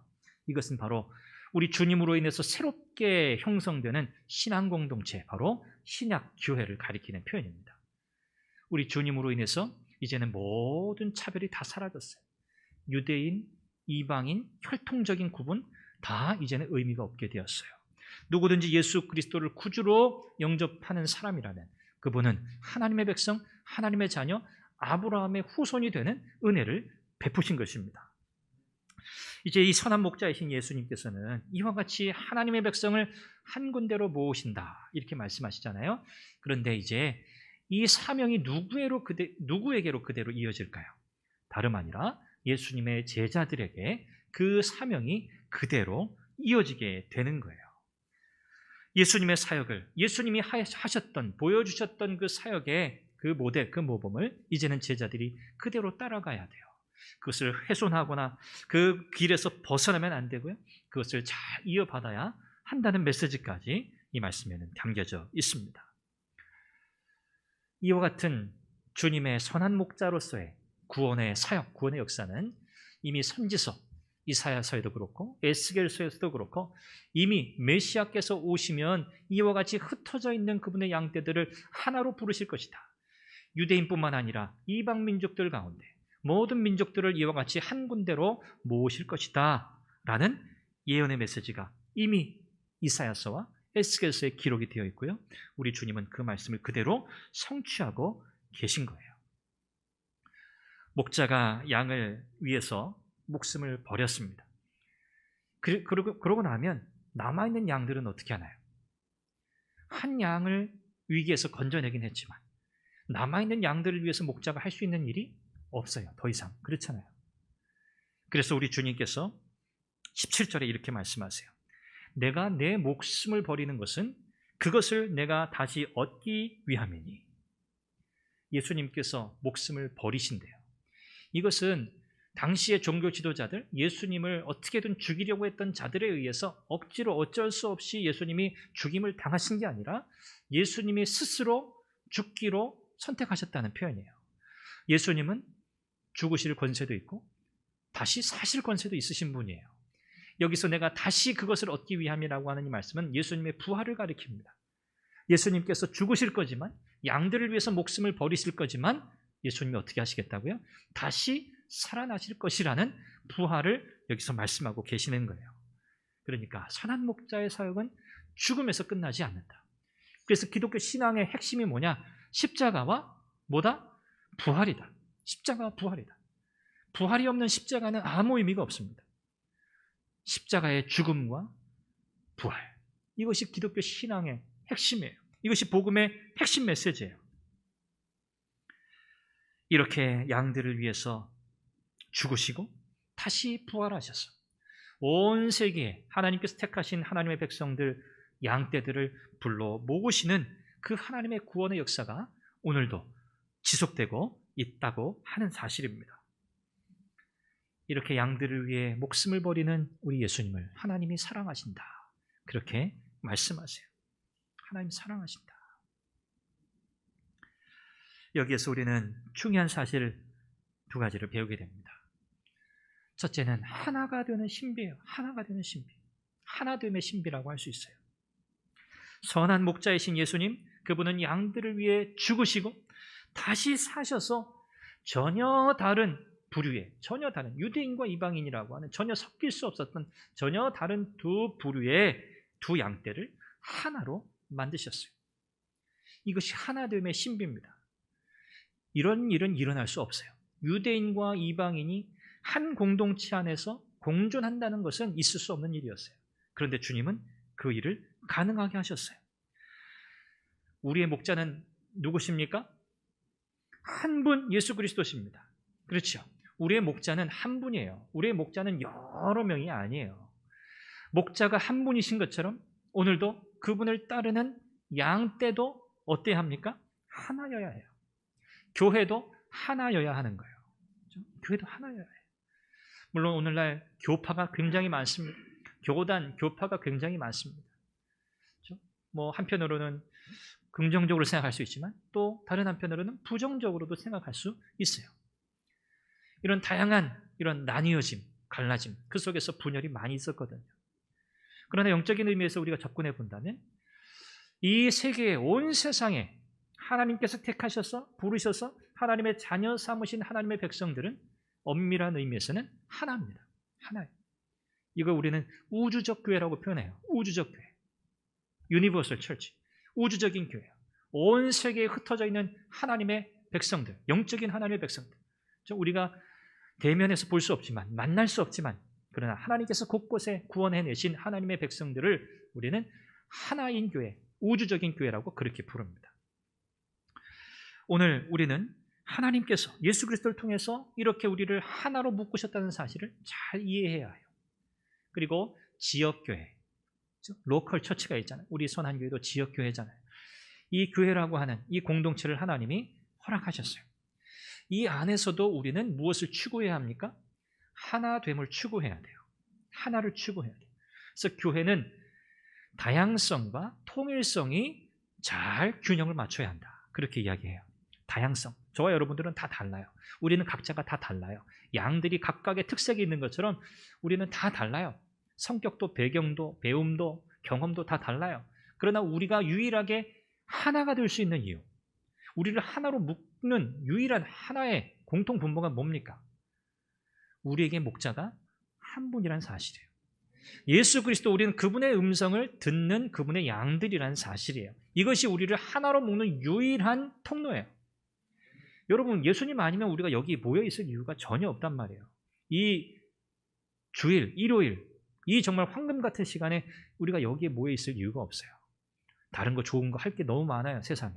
이것은 바로 우리 주님으로 인해서 새롭게 형성되는 신앙 공동체, 바로 신약 교회를 가리키는 표현입니다. 우리 주님으로 인해서 이제는 모든 차별이 다 사라졌어요. 유대인, 이방인, 혈통적인 구분 다 이제는 의미가 없게 되었어요. 누구든지 예수 그리스도를 구주로 영접하는 사람이라면 그분은 하나님의 백성, 하나님의 자녀, 아브라함의 후손이 되는 은혜를 베푸신 것입니다. 이제 이 선한 목자이신 예수님께서는 이와 같이 하나님의 백성을 한 군데로 모으신다 이렇게 말씀하시잖아요. 그런데 이제 이 사명이 누구에게로 그대로 이어질까요? 다름 아니라 예수님의 제자들에게 그 사명이 그대로 이어지게 되는 거예요. 예수님의 사역을, 예수님이 하셨던, 보여주셨던 그 사역의 그 모델, 그 모범을 이제는 제자들이 그대로 따라가야 돼요. 그것을 훼손하거나 그 길에서 벗어나면 안 되고요. 그것을 잘 이어받아야 한다는 메시지까지 이 말씀에는 담겨져 있습니다. 이와 같은 주님의 선한 목자로서의 구원의 사역, 구원의 역사는 이미 선지서, 이사야서에도 그렇고 에스겔서에서도 그렇고 이미 메시아께서 오시면 이와 같이 흩어져 있는 그분의 양떼들을 하나로 부르실 것이다. 유대인뿐만 아니라 이방 민족들 가운데 모든 민족들을 이와 같이 한 군데로 모으실 것이다 라는 예언의 메시지가 이미 이사야서와 에스겔서에 기록이 되어 있고요. 우리 주님은 그 말씀을 그대로 성취하고 계신 거예요. 목자가 양을 위해서 목숨을 버렸습니다. 그러고 나면 남아있는 양들은 어떻게 하나요? 한 양을 위기에서 건져내긴 했지만 남아있는 양들을 위해서 목자가 할 수 있는 일이 없어요. 더 이상. 그렇잖아요. 그래서 우리 주님께서 17절에 이렇게 말씀하세요. 내가 내 목숨을 버리는 것은 그것을 내가 다시 얻기 위함이니. 예수님께서 목숨을 버리신대요. 이것은 당시의 종교 지도자들, 예수님을 어떻게든 죽이려고 했던 자들에 의해서 억지로 어쩔 수 없이 예수님이 죽임을 당하신 게 아니라 예수님이 스스로 죽기로 선택하셨다는 표현이에요. 예수님은 죽으실 권세도 있고 다시 사실 권세도 있으신 분이에요. 여기서 내가 다시 그것을 얻기 위함이라고 하는 이 말씀은 예수님의 부활을 가리킵니다. 예수님께서 죽으실 거지만, 양들을 위해서 목숨을 버리실 거지만 예수님이 어떻게 하시겠다고요? 다시 살아나실 것이라는 부활을 여기서 말씀하고 계시는 거예요. 그러니까 선한 목자의 사역은 죽음에서 끝나지 않는다. 그래서 기독교 신앙의 핵심이 뭐냐? 십자가와 뭐다? 부활이다. 십자가와 부활이다. 부활이 없는 십자가는 아무 의미가 없습니다. 십자가의 죽음과 부활, 이것이 기독교 신앙의 핵심이에요. 이것이 복음의 핵심 메시지예요. 이렇게 양들을 위해서 죽으시고 다시 부활하셔서 온 세계에 하나님께서 택하신 하나님의 백성들, 양떼들을 불러 모으시는 그 하나님의 구원의 역사가 오늘도 지속되고 있다고 하는 사실입니다. 이렇게 양들을 위해 목숨을 버리는 우리 예수님을 하나님이 사랑하신다, 그렇게 말씀하세요. 하나님 사랑하신다. 여기에서 우리는 중요한 사실 두 가지를 배우게 됩니다. 첫째는 하나가 되는 신비예요. 하나가 되는 신비. 하나됨의 신비라고 할 수 있어요. 선한 목자이신 예수님, 그분은 양들을 위해 죽으시고 다시 사셔서 전혀 다른 부류의, 전혀 다른 유대인과 이방인이라고 하는 전혀 섞일 수 없었던 전혀 다른 두 부류의 두 양떼를 하나로 만드셨어요. 이것이 하나됨의 신비입니다. 이런 일은 일어날 수 없어요. 유대인과 이방인이 한 공동체 안에서 공존한다는 것은 있을 수 없는 일이었어요. 그런데 주님은 그 일을 가능하게 하셨어요. 우리의 목자는 누구십니까? 한 분, 예수 그리스도십니다. 그렇죠? 우리의 목자는 한 분이에요. 우리의 목자는 여러 명이 아니에요. 목자가 한 분이신 것처럼 오늘도 그분을 따르는 양떼도 어때야 합니까? 하나여야 해요. 교회도 하나여야 하는 거예요. 교회도 하나여야 해요. 물론 오늘날 교파가 굉장히 많습니다. 교단, 교파가 굉장히 많습니다. 뭐 한편으로는 긍정적으로 생각할 수 있지만 또 다른 한편으로는 부정적으로도 생각할 수 있어요. 이런 다양한 이런 나뉘어짐, 갈라짐, 그 속에서 분열이 많이 있었거든요. 그러나 영적인 의미에서 우리가 접근해 본다면 이 세계에, 온 세상에 하나님께서 택하셔서 부르셔서 하나님의 자녀 삼으신 하나님의 백성들은 엄밀한 의미에서는 하나입니다. 하나예요. 이거 우리는 우주적 교회라고 표현해요. 우주적 교회. 유니버설 철치. 우주적인 교회예요. 온 세계에 흩어져 있는 하나님의 백성들, 영적인 하나님의 백성들. 우리가 대면에서 볼 수 없지만, 만날 수 없지만, 그러나 하나님께서 곳곳에 구원해내신 하나님의 백성들을 우리는 하나인 교회, 우주적인 교회라고 그렇게 부릅니다. 오늘 우리는 하나님께서 예수 그리스도를 통해서 이렇게 우리를 하나로 묶으셨다는 사실을 잘 이해해야 해요. 그리고 지역교회, 로컬 처치가 있잖아요. 우리 선한교회도 지역교회잖아요. 이 교회라고 하는 이 공동체를 하나님이 허락하셨어요. 이 안에서도 우리는 무엇을 추구해야 합니까? 하나됨을 추구해야 돼요. 하나를 추구해야 돼요. 그래서 교회는 다양성과 통일성이 잘 균형을 맞춰야 한다, 그렇게 이야기해요. 다양성. 저와 여러분들은 다 달라요. 우리는 각자가 다 달라요. 양들이 각각의 특색이 있는 것처럼 우리는 다 달라요. 성격도 배경도 배움도 경험도 다 달라요. 그러나 우리가 유일하게 하나가 될 수 있는 이유, 우리를 하나로 묶는 유일한 하나의 공통 분모가 뭡니까? 우리에게 목자가 한 분이라는 사실이에요. 예수 그리스도, 우리는 그분의 음성을 듣는 그분의 양들이라는 사실이에요. 이것이 우리를 하나로 묶는 유일한 통로예요. 여러분, 예수님 아니면 우리가 여기 모여 있을 이유가 전혀 없단 말이에요. 이 주일, 일요일, 이 정말 황금 같은 시간에 우리가 여기에 모여 있을 이유가 없어요. 다른 거 좋은 거 할 게 너무 많아요, 세상에.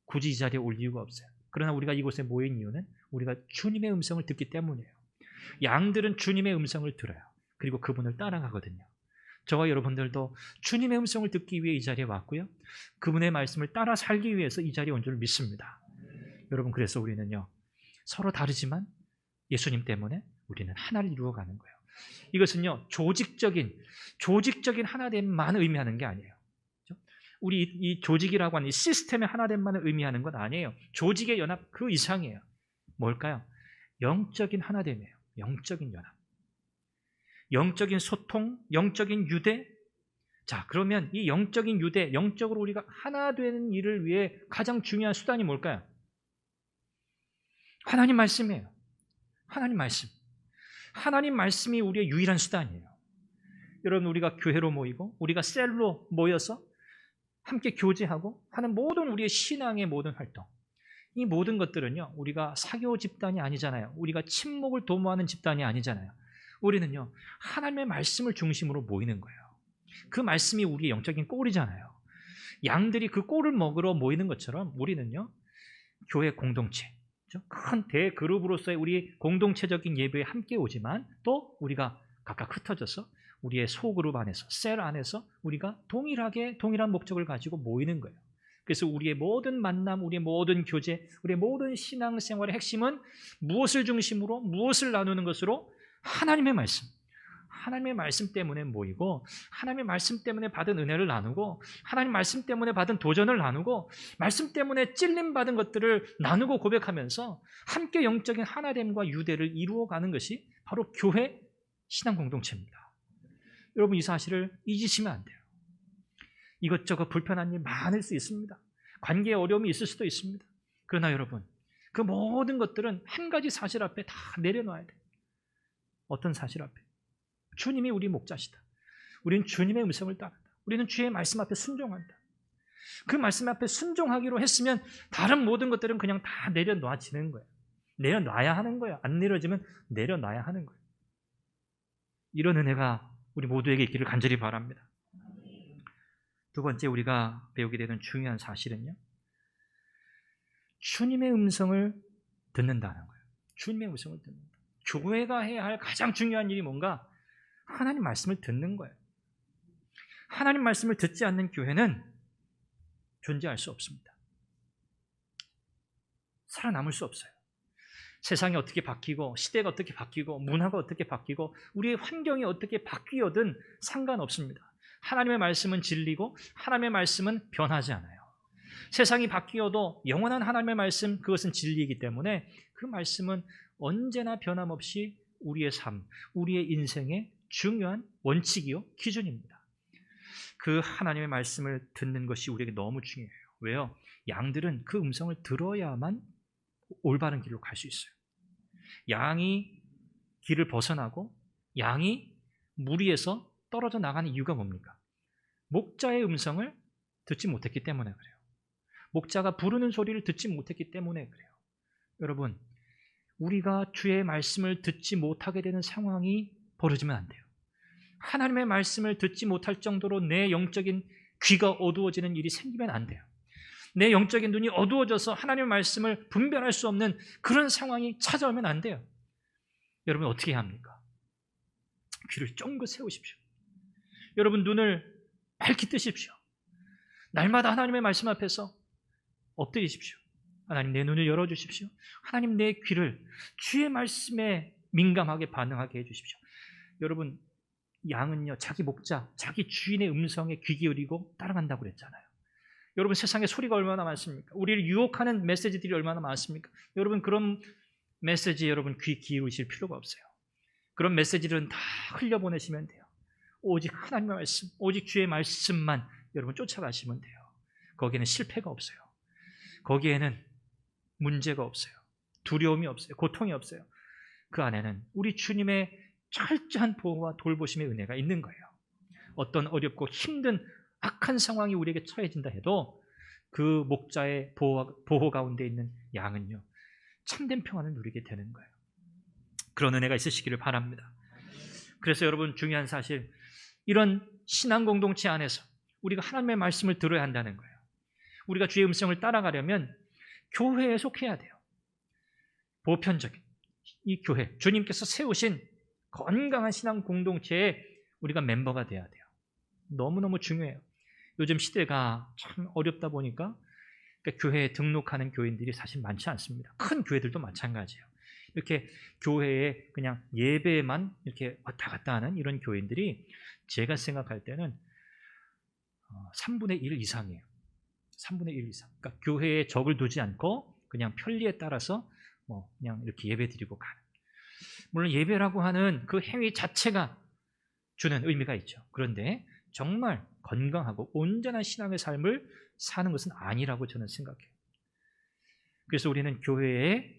굳이 이 자리에 올 이유가 없어요. 그러나 우리가 이곳에 모인 이유는 우리가 주님의 음성을 듣기 때문이에요. 양들은 주님의 음성을 들어요. 그리고 그분을 따라가거든요. 저와 여러분들도 주님의 음성을 듣기 위해 이 자리에 왔고요, 그분의 말씀을 따라 살기 위해서 이 자리에 온 줄 믿습니다. 여러분, 그래서 우리는요, 서로 다르지만 예수님 때문에 우리는 하나를 이루어가는 거예요. 이것은요, 조직적인 하나됨만 의미하는 게 아니에요. 우리 이 조직이라고 하는 이 시스템의 하나됨만을 의미하는 건 아니에요. 조직의 연합 그 이상이에요. 뭘까요? 영적인 하나됨이에요. 영적인 연합. 영적인 소통, 영적인 유대. 자, 그러면 이 영적인 유대, 영적으로 우리가 하나 되는 일을 위해 가장 중요한 수단이 뭘까요? 하나님 말씀이에요. 하나님 말씀. 하나님 말씀이 우리의 유일한 수단이에요. 여러분, 우리가 교회로 모이고 우리가 셀로 모여서 함께 교제하고 하는 모든 우리의 신앙의 모든 활동, 이 모든 것들은요, 우리가 사교 집단이 아니잖아요. 우리가 친목을 도모하는 집단이 아니잖아요. 우리는요, 하나님의 말씀을 중심으로 모이는 거예요. 그 말씀이 우리의 영적인 꼴이잖아요. 양들이 그 꼴을 먹으러 모이는 것처럼 우리는요, 교회 공동체, 그렇죠? 큰 대그룹으로서의 우리 공동체적인 예배에 함께 오지만 또 우리가 각각 흩어져서 우리의 소그룹 안에서, 셀 안에서 우리가 동일한 목적을 가지고 모이는 거예요. 그래서 우리의 모든 만남, 우리의 모든 교제, 우리의 모든 신앙생활의 핵심은 무엇을 중심으로, 무엇을 나누는 것으로? 하나님의 말씀 때문에 모이고, 하나님의 말씀 때문에 받은 은혜를 나누고, 하나님 말씀 때문에 받은 도전을 나누고, 말씀 때문에 찔림받은 것들을 나누고 고백하면서 함께 영적인 하나됨과 유대를 이루어가는 것이 바로 교회 신앙 공동체입니다. 여러분, 이 사실을 잊으시면 안 돼요. 이것저것 불편한 일 많을 수 있습니다. 관계에 어려움이 있을 수도 있습니다. 그러나 여러분, 그 모든 것들은 한 가지 사실 앞에 다 내려놔야 돼요. 어떤 사실 앞에? 주님이 우리 목자시다. 우리는 주님의 음성을 따른다. 우리는 주의 말씀 앞에 순종한다. 그 말씀 앞에 순종하기로 했으면 다른 모든 것들은 그냥 다 내려놔지는 거예요. 내려놔야 하는 거예요. 안 내려지면 내려놔야 하는 거예요. 이런 은혜가 우리 모두에게 있기를 간절히 바랍니다. 두 번째 우리가 배우게 되는 중요한 사실은요, 주님의 음성을 듣는다는 거예요. 주님의 음성을 듣는다. 교회가 해야 할 가장 중요한 일이 뭔가? 하나님 말씀을 듣는 거예요. 하나님 말씀을 듣지 않는 교회는 존재할 수 없습니다. 살아남을 수 없어요. 세상이 어떻게 바뀌고, 시대가 어떻게 바뀌고, 문화가 어떻게 바뀌고, 우리의 환경이 어떻게 바뀌어든 상관없습니다. 하나님의 말씀은 진리고 하나님의 말씀은 변하지 않아요. 세상이 바뀌어도 영원한 하나님의 말씀, 그것은 진리이기 때문에 그 말씀은 언제나 변함없이 우리의 삶, 우리의 인생의 중요한 원칙이요, 기준입니다. 그 하나님의 말씀을 듣는 것이 우리에게 너무 중요해요. 왜요? 양들은 그 음성을 들어야만 올바른 길로 갈 수 있어요. 양이 길을 벗어나고 양이 무리에서 떨어져 나가는 이유가 뭡니까? 목자의 음성을 듣지 못했기 때문에 그래요. 목자가 부르는 소리를 듣지 못했기 때문에 그래요. 여러분, 우리가 주의 말씀을 듣지 못하게 되는 상황이 벌어지면 안 돼요. 하나님의 말씀을 듣지 못할 정도로 내 영적인 귀가 어두워지는 일이 생기면 안 돼요. 내 영적인 눈이 어두워져서 하나님의 말씀을 분별할 수 없는 그런 상황이 찾아오면 안 돼요. 여러분, 어떻게 해야 합니까? 귀를 쫑긋 세우십시오. 여러분, 눈을 밝히 뜨십시오. 날마다 하나님의 말씀 앞에서 엎드리십시오. 하나님, 내 눈을 열어주십시오. 하나님, 내 귀를 주의 말씀에 민감하게 반응하게 해주십시오. 여러분, 양은요, 자기 목자, 자기 주인의 음성에 귀 기울이고 따라간다고 그랬잖아요. 여러분, 세상에 소리가 얼마나 많습니까? 우리를 유혹하는 메시지들이 얼마나 많습니까? 여러분, 그런 메시지에 여러분 귀 기울이실 필요가 없어요. 그런 메시지들은 다 흘려보내시면 돼요. 오직 하나님의 말씀, 오직 주의 말씀만 여러분 쫓아가시면 돼요. 거기에는 실패가 없어요. 거기에는 문제가 없어요. 두려움이 없어요. 고통이 없어요. 그 안에는 우리 주님의 철저한 보호와 돌보심의 은혜가 있는 거예요. 어떤 어렵고 힘든 악한 상황이 우리에게 처해진다 해도 그 목자의 보호 가운데 있는 양은요, 참된 평안을 누리게 되는 거예요. 그런 은혜가 있으시기를 바랍니다. 그래서 여러분, 중요한 사실, 이런 신앙 공동체 안에서 우리가 하나님의 말씀을 들어야 한다는 거예요. 우리가 주의 음성을 따라가려면 교회에 속해야 돼요. 보편적인 이 교회, 주님께서 세우신 건강한 신앙 공동체에 우리가 멤버가 돼야 돼요. 너무너무 중요해요. 요즘 시대가 참 어렵다 보니까 교회에 등록하는 교인들이 사실 많지 않습니다. 큰 교회들도 마찬가지예요. 이렇게 교회에 그냥 예배만 이렇게 왔다 갔다 하는 이런 교인들이 제가 생각할 때는 3분의 1 이상이에요. 3분의 1 이상. 그러니까 교회에 적을 두지 않고 그냥 편리에 따라서 그냥 이렇게 예배 드리고 가는. 물론 예배라고 하는 그 행위 자체가 주는 의미가 있죠. 그런데 정말 건강하고 온전한 신앙의 삶을 사는 것은 아니라고 저는 생각해요. 그래서 우리는 교회에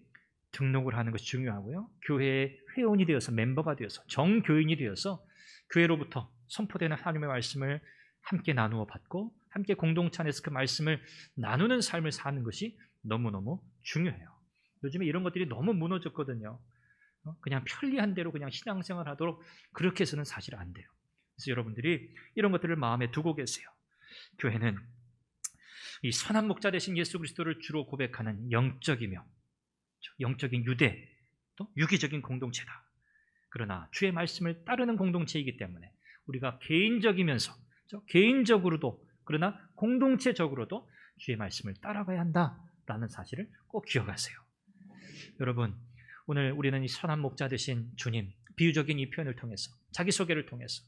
등록을 하는 것이 중요하고요. 교회의 회원이 되어서, 멤버가 되어서, 정교인이 되어서 교회로부터 선포되는 하나님의 말씀을 함께 나누어 받고 함께 공동체 안에서 그 말씀을 나누는 삶을 사는 것이 너무너무 중요해요. 요즘에 이런 것들이 너무 무너졌거든요. 그냥 편리한 대로 그냥 신앙생활 하도록 그렇게 해서는 사실 안 돼요. 그래서 여러분들이 이런 것들을 마음에 두고 계세요. 교회는 이 선한 목자 되신 예수 그리스도를 주로 고백하는 영적이며 영적인 유대, 또 유기적인 공동체다. 그러나 주의 말씀을 따르는 공동체이기 때문에 우리가 개인적으로도 그러나 공동체적으로도 주의 말씀을 따라가야 한다라는 사실을 꼭 기억하세요. 여러분, 오늘 우리는 이 선한 목자 되신 주님, 비유적인 이 표현을 통해서, 자기소개를 통해서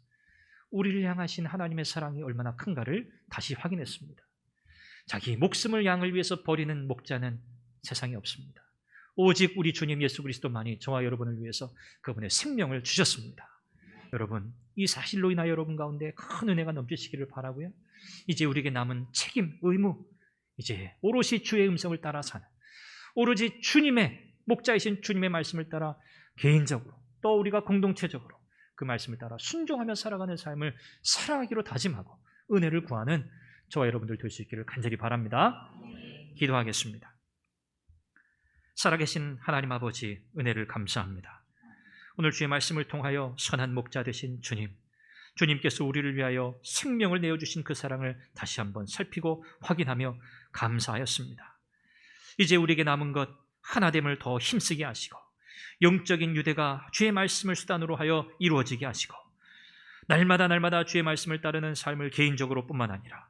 우리를 향하신 하나님의 사랑이 얼마나 큰가를 다시 확인했습니다. 자기 목숨을 양을 위해서 버리는 목자는 세상에 없습니다. 오직 우리 주님 예수 그리스도만이 저와 여러분을 위해서 그분의 생명을 주셨습니다. 여러분, 이 사실로 인하여 여러분 가운데 큰 은혜가 넘치시기를 바라고요. 이제 우리에게 남은 책임, 의무, 이제 오롯이 주의 음성을 따라 사는, 오로지 주님의 목자이신 주님의 말씀을 따라 개인적으로 또 우리가 공동체적으로 그 말씀을 따라 순종하며 살아가는 삶을 살아가기로 다짐하고 은혜를 구하는 저와 여러분들 될 수 있기를 간절히 바랍니다. 기도하겠습니다. 살아계신 하나님 아버지, 은혜를 감사합니다. 오늘 주의 말씀을 통하여 선한 목자 되신 주님, 주님께서 우리를 위하여 생명을 내어주신 그 사랑을 다시 한번 살피고 확인하며 감사하였습니다. 이제 우리에게 남은 것 하나됨을 더 힘쓰게 하시고 영적인 유대가 주의 말씀을 수단으로 하여 이루어지게 하시고 날마다 주의 말씀을 따르는 삶을 개인적으로 뿐만 아니라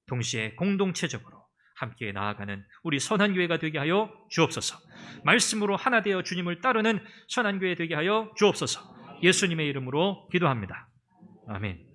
동시에 공동체적으로 함께 나아가는 우리 선한 교회가 되게 하여 주옵소서. 말씀으로 하나 되어 주님을 따르는 선한 교회 되게 하여 주옵소서. 예수님의 이름으로 기도합니다. 아멘.